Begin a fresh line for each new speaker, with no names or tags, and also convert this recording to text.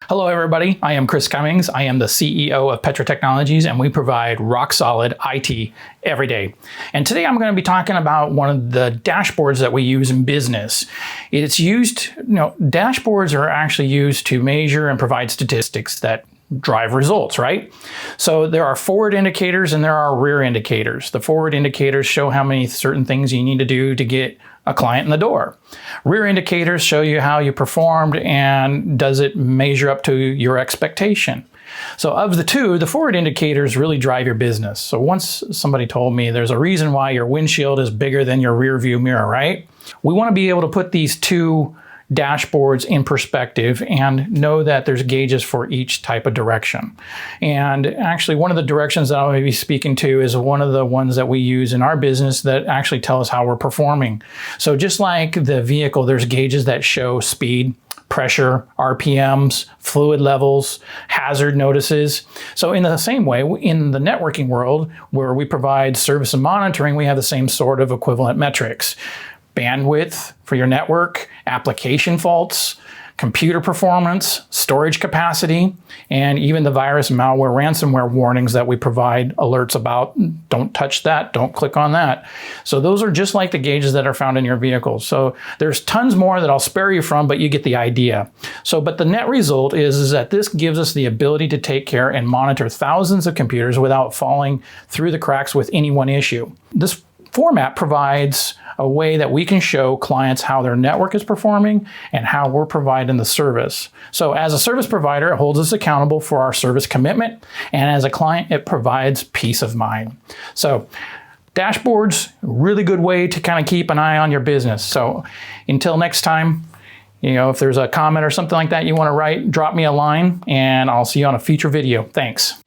Hello everybody, I am Chris Cummings. I am the CEO of Petra Technologies, and we provide rock-solid IT every day. And today I'm going to be talking about one of the dashboards that we use in business. It's used, dashboards are actually used to measure and provide statistics that drive results, right? So there are forward indicators and there are rear indicators. The forward indicators show how many certain things you need to do to get a client in the door. Rear indicators show you how you performed and does it measure up to your expectation. So of the two, the forward indicators really drive your business. So once somebody told me there's a reason why your windshield is bigger than your rear view mirror, right? We want to be able to put these two dashboards in perspective and know that there's gauges for each type of direction. And actually one of the directions that I'll be speaking to is one of the ones that we use in our business that actually tell us how we're performing. So just like the vehicle, there's gauges that show speed, pressure, RPMs, fluid levels, hazard notices. So in the same way, in the networking world where we provide service and monitoring, we have the same sort of equivalent metrics. Bandwidth for your network, application faults, computer performance, storage capacity, and even the virus, malware, ransomware warnings that we provide alerts about. Don't touch that, don't click on that. So those are just like the gauges that are found in your vehicle. So there's tons more that I'll spare you from, but you get the idea. But the net result is that this gives us the ability to take care and monitor thousands of computers without falling through the cracks with any one issue. This format provides a way that we can show clients how their network is performing and how we're providing the service. So as a service provider, it holds us accountable for our service commitment, and as a client, it provides peace of mind. So dashboards, really good way to kind of keep an eye on your business. So until next time, if there's a comment or something like that you want to write, drop me a line and I'll see you on a future video. Thanks.